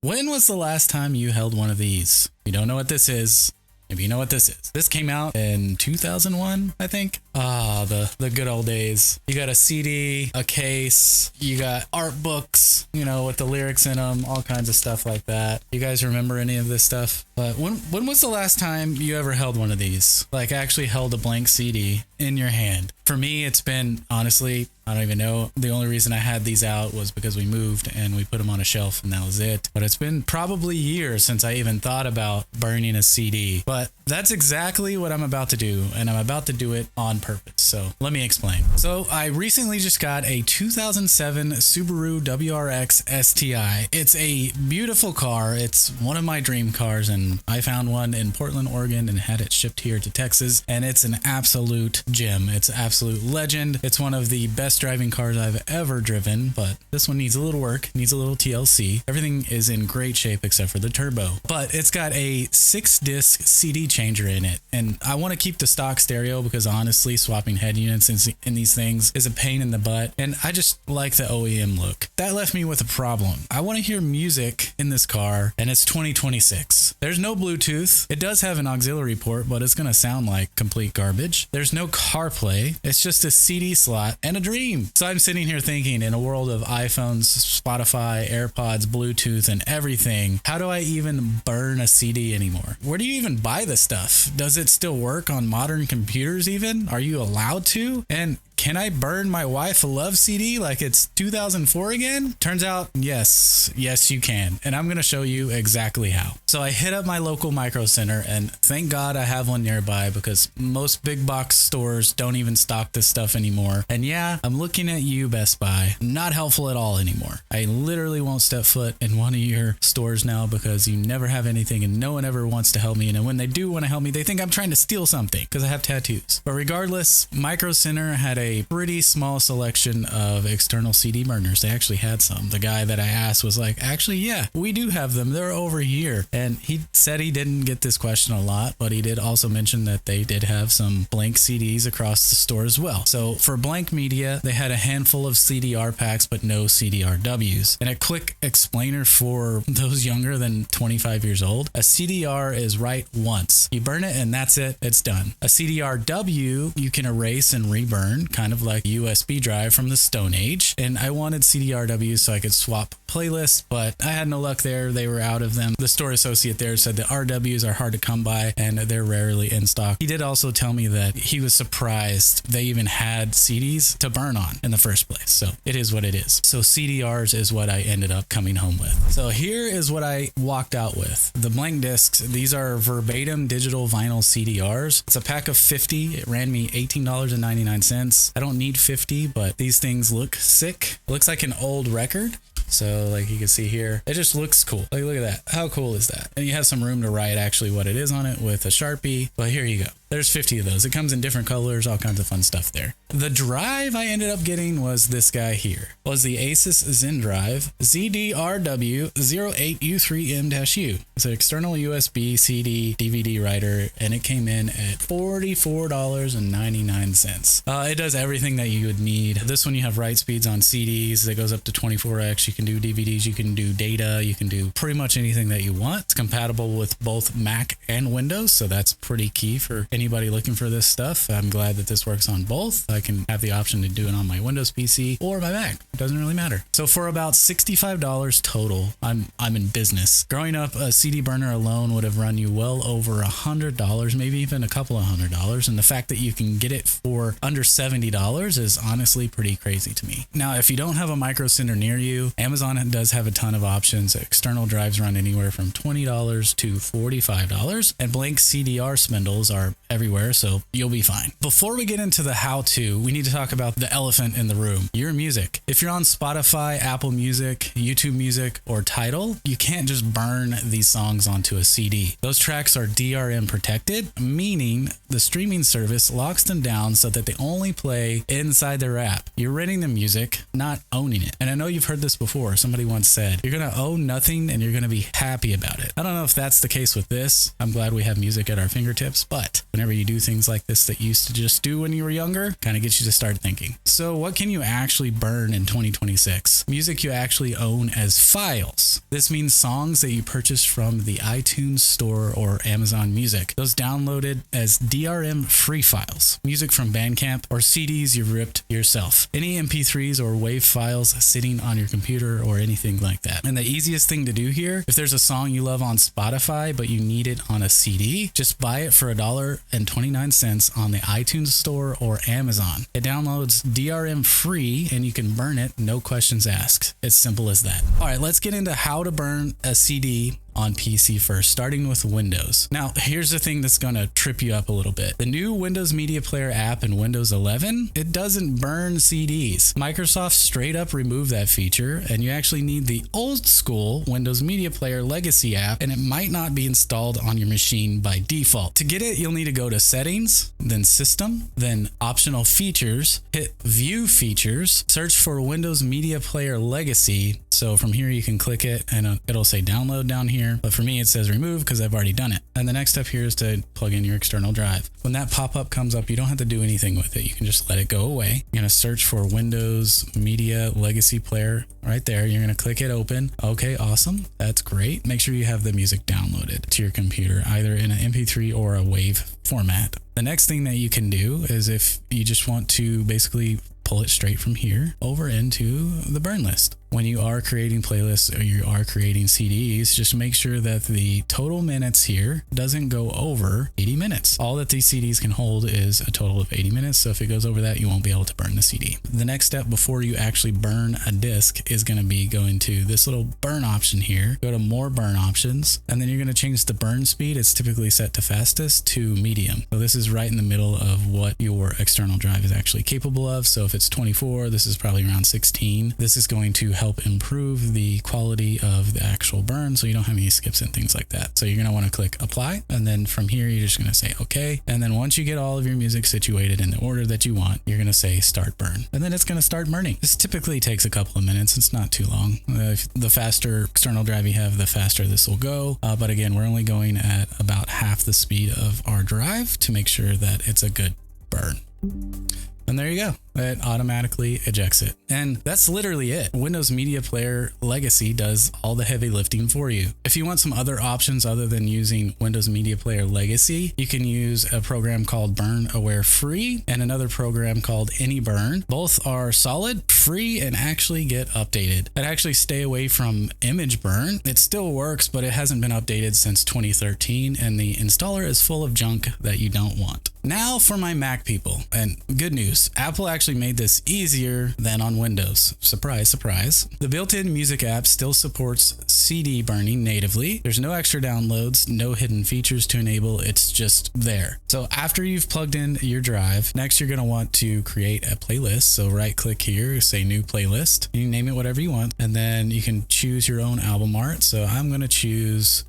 When was the last time you held one of these? You don't know what this is. Maybe you know what this is. This came out in 2001, I think. Ah, the good old days. You got a CD, a case, you got art books, you know, with the lyrics in them, all kinds of stuff like that. You guys remember any of this stuff? But when was the last time you ever held one of these? Like actually held a blank CD in your hand? For me, it's been, honestly, I don't even know. The only reason I had these out was because we moved and we put them on a shelf and that was it. But it's been probably years since I even thought about burning a CD. But that's exactly what I'm about to do, and I'm about to do it on purpose. So let me explain. So I recently just got a 2007 Subaru WRX STI. It's a beautiful car. It's one of my dream cars, and I found one in Portland, Oregon, and had it shipped here to Texas. And it's an absolute gem. It's an absolute legend. It's one of the best driving cars I've ever driven, but this one needs a little work, needs a little TLC. Everything is in great shape except for the turbo, but it's got a 6-disc CD changer in it, and I want to keep the stock stereo because honestly swapping head units in these things is a pain in the butt, and I just like the OEM look. That left me with a problem. I want to hear music in this car, and it's 2026. There's no Bluetooth. It does have an auxiliary port, but it's going to sound like complete garbage. There's no CarPlay. It's just a CD slot and a dream. So I'm sitting here thinking, in a world of iPhones, Spotify, AirPods, Bluetooth, and everything, how do I even burn a CD anymore? Where do you even buy this stuff? Does it still work on modern computers even? Are you allowed to? And can I burn my Wife Love CD like it's 2004 again? Turns out, yes, you can. And I'm going to show you exactly how. So I hit up my local Micro Center, and thank God I have one nearby because most big box stores don't even stock this stuff anymore. And yeah, I'm looking at you, Best Buy. Not helpful at all anymore. I literally won't step foot in one of your stores now because you never have anything and no one ever wants to help me. And when they do want to help me, they think I'm trying to steal something because I have tattoos. But regardless, Micro Center had a pretty small selection of external CD burners. They actually had some. The guy that I asked was like, actually, yeah, we do have them. They're over here. And he said he didn't get this question a lot, but he did also mention that they did have some blank CDs across the store as well. So for blank media, they had a handful of CDR packs, but no CDRWs. And a quick explainer for those younger than 25 years old, a CDR is write once. You burn it and that's it. It's done. A CDRW, you can erase and reburn, kind of like a USB drive from the Stone Age. And I wanted CDRWs so I could swap playlists, but I had no luck there. They were out of them. The store associate there said that RWs are hard to come by and they're rarely in stock. He did also tell me that he was surprised they even had CDs to burn on in the first place. So it is what it is. So CDRs is what I ended up coming home with. So here is what I walked out with. The blank discs, these are Verbatim Digital Vinyl CD-Rs. It's a pack of 50. It ran me $18.99. I don't need 50, but these things look sick. It looks like an old record. So like you can see here, it just looks cool. Like, look at that. How cool is that? And you have some room to write actually what it is on it with a Sharpie. But here you go. There's 50 of those. It comes in different colors, all kinds of fun stuff there. The drive I ended up getting was this guy here. It was the ASUS ZenDrive ZDRW08U3M-U. It's an external USB CD DVD writer, and it came in at $44.99. It does everything that you would need. This one you have write speeds on CDs that goes up to 24x. You can do DVDs, you can do data, you can do pretty much anything that you want. It's compatible with both Mac and Windows, so that's pretty key for anybody looking for this stuff. I'm glad that this works on both. I can have the option to do it on my Windows PC or my Mac. It doesn't really matter. So for about $65 total, I'm in business. Growing up, a CD burner alone would have run you well over $100, maybe even a couple of $100. And the fact that you can get it for under $70 is honestly pretty crazy to me. Now, if you don't have a Micro Center near you, Amazon does have a ton of options. External drives run anywhere from $20 to $45, and blank CDR spindles are everywhere, so you'll be fine. Before we get into the how-to, we need to talk about the elephant in the room, your music. If you're on Spotify, Apple Music, YouTube Music, or Tidal, you can't just burn these songs onto a CD. Those tracks are DRM protected, meaning the streaming service locks them down so that they only play inside their app. You're renting the music, not owning it. And I know you've heard this before. Somebody once said, you're going to own nothing and you're going to be happy about it. I don't know if that's the case with this. I'm glad we have music at our fingertips, but when whenever you do things like this that you used to just do when you were younger, kind of gets you to start thinking. So what can you actually burn in 2026? Music you actually own as files. This means songs that you purchased from the iTunes Store or Amazon Music. Those downloaded as DRM free files, music from Bandcamp, or CDs you've ripped yourself. Any MP3s or WAV files sitting on your computer or anything like that. And the easiest thing to do here, if there's a song you love on Spotify but you need it on a CD, just buy it for $1.29 on the iTunes Store or Amazon. It downloads DRM free and you can burn it, no questions asked. It's simple as that. All right, let's get into how to burn a CD on PC first, starting with Windows. Now, here's the thing that's going to trip you up a little bit. The new Windows Media Player app in Windows 11, it doesn't burn CDs. Microsoft straight up removed that feature, and you actually need the old school Windows Media Player Legacy app, and it might not be installed on your machine by default. To get it, you'll need to go to Settings, then System, then Optional Features, hit View Features, search for Windows Media Player Legacy. So from here, you can click it and it'll say download down here. But for me, it says remove because I've already done it. And the next step here is to plug in your external drive. When that pop-up comes up, you don't have to do anything with it. You can just let it go away. You're going to search for Windows Media Legacy Player right there. You're going to click it open. Okay, awesome. That's great. Make sure you have the music downloaded to your computer, either in an MP3 or a WAV format. The next thing that you can do is if you just want to basically pull it straight from here over into the burn list. When you are creating playlists or you are creating CDs, just make sure that the total minutes here doesn't go over 80 minutes. All that these CDs can hold is a total of 80 minutes. So if it goes over that, you won't be able to burn the CD. The next step before you actually burn a disc is going to be going to this little burn option here, go to more burn options, and then you're going to change the burn speed. It's typically set to fastest to medium. So this is right in the middle of what your external drive is actually capable of. So if it's 24, this is probably around 16. This is going to help improve the quality of the actual burn so you don't have any skips and things like that. So you're going to want to click apply, and then from here you're just going to say okay, and then once you get all of your music situated in the order that you want, you're going to say start burn, and then it's going to start burning. This typically takes a couple of minutes. It's not too long. The faster external drive you have, the faster this will go, but again, we're only going at about half the speed of our drive to make sure that it's a good burn. And there you go. It automatically ejects it. And that's literally it. Windows Media Player Legacy does all the heavy lifting for you. If you want some other options other than using Windows Media Player Legacy, you can use a program called BurnAware Free and another program called AnyBurn. Both are solid, free, and actually get updated. I'd actually stay away from Image Burn. It still works, but it hasn't been updated since 2013, and the installer is full of junk that you don't want. Now for my Mac people, and good news, Apple actually made this easier than on Windows. Surprise, surprise. The built-in music app still supports CD burning natively. There's no extra downloads, no hidden features to enable. It's just there. So after you've plugged in your drive, next you're going to want to create a playlist. So right click here, say new playlist. You can name it whatever you want, and then you can choose your own album art. So I'm going to choose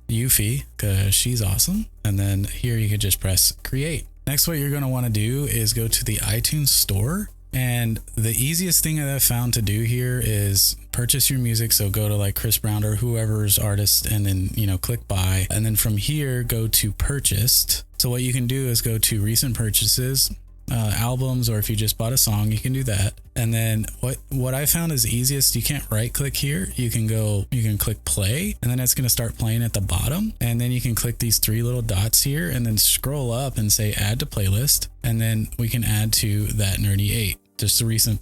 Yuffie because she's awesome. And then here you can just press create. Next, what you're going to want to do is go to the iTunes Store. And the easiest thing that I've found to do here is purchase your music. So go to like Chris Brown or whoever's artist and then, click buy. And then from here, go to purchased. So what you can do is go to recent purchases, albums, or if you just bought a song, you can do that. And then what I found is easiest, you can't right click here. You can click play, and then it's going to start playing at the bottom. And then you can click these three little dots here and then scroll up and say add to playlist. And then we can add to that Nerdy 8, just the recent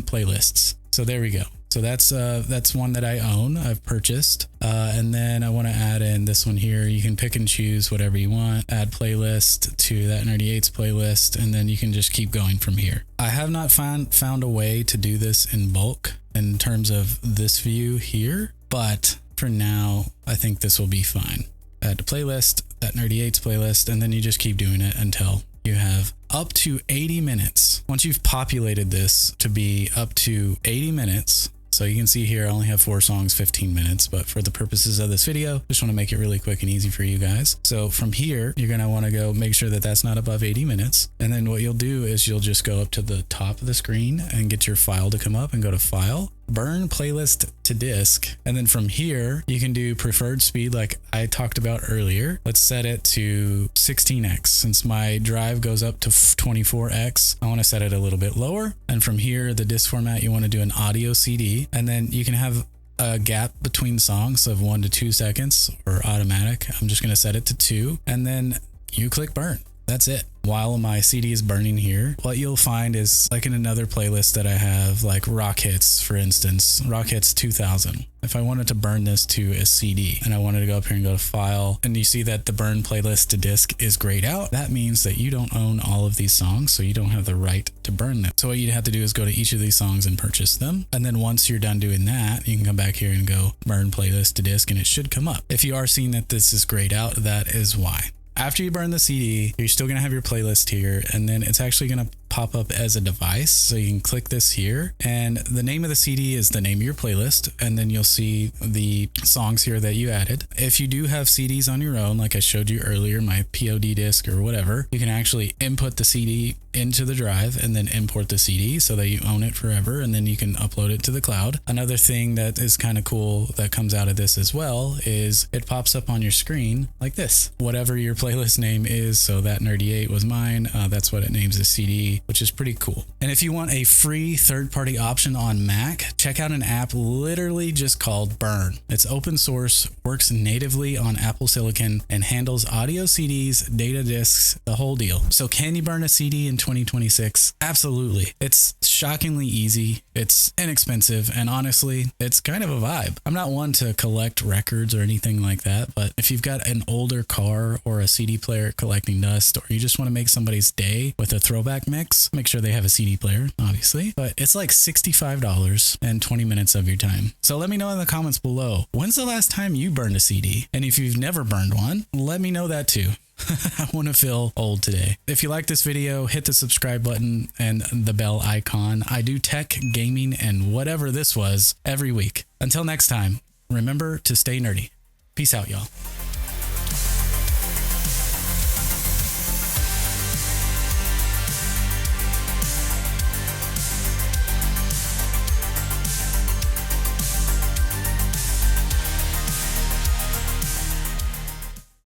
playlists. So there we go. So that's one that I own, I've purchased. And then I want to add in this one here. You can pick and choose whatever you want, add playlist to that Nerdy 8's playlist, and then you can just keep going from here. I have not found a way to do this in bulk in terms of this view here, but for now, I think this will be fine. Add to playlist, that Nerdy 8's playlist, and then you just keep doing it until you have up to 80 minutes. Once you've populated this to be up to 80 minutes, so you can see here, I only have 4 songs, 15 minutes, but for the purposes of this video, just want to make it really quick and easy for you guys. So from here, you're going to want to go make sure that that's not above 80 minutes. And then what you'll do is you'll just go up to the top of the screen and get your file to come up and go to File, burn playlist to disk. And then from here, you can do preferred speed like I talked about earlier. Let's set it to 16x. Since my drive goes up to 24x, I want to set it a little bit lower. And from here, the disk format, you want to do an audio CD. And then you can have a gap between songs of 1 to 2 seconds or automatic. I'm just going to set it to 2. And then you click burn. That's it. While my CD is burning here, what you'll find is like in another playlist that I have, like Rock Hits, for instance, Rock Hits 2000. If I wanted to burn this to a CD and I wanted to go up here and go to File, and you see that the burn playlist to disk is grayed out, that means that you don't own all of these songs, so you don't have the right to burn them. So what you'd have to do is go to each of these songs and purchase them. And then once you're done doing that, you can come back here and go burn playlist to disk, and it should come up. If you are seeing that this is grayed out, that is why. After you burn the CD, you're still going to have your playlist here, and then it's actually going to pop up as a device. So you can click this here, and the name of the CD is the name of your playlist, and then you'll see the songs here that you added. If you do have CDs on your own, like I showed you earlier, my POD disc or whatever, you can actually input the CD into the drive and then import the CD so that you own it forever, and then you can upload it to the cloud. Another thing that is kind of cool that comes out of this as well is it pops up on your screen like this. Whatever your playlist name is, so that Nerdy 8 was mine, that's what it names the CD, which is pretty cool. And if you want a free third-party option on Mac, check out an app literally just called Burn. It's open source, works natively on Apple Silicon, and handles audio CDs, data disks, the whole deal. So can you burn a CD in 2026? Absolutely. It's shockingly easy, it's inexpensive, and honestly, it's kind of a vibe. I'm not one to collect records or anything like that, but if you've got an older car or a CD player collecting dust, or you just want to make somebody's day with a throwback mix, make sure they have a CD player, obviously, but it's like $65 and 20 minutes of your time. So let me know in the comments below, when's the last time you burned a CD? And if you've never burned one, let me know that too. I want to feel old today. If you like this video, hit the subscribe button and the bell icon. I do tech, gaming, and whatever this was every week. Until next time, remember to stay nerdy. Peace out, y'all.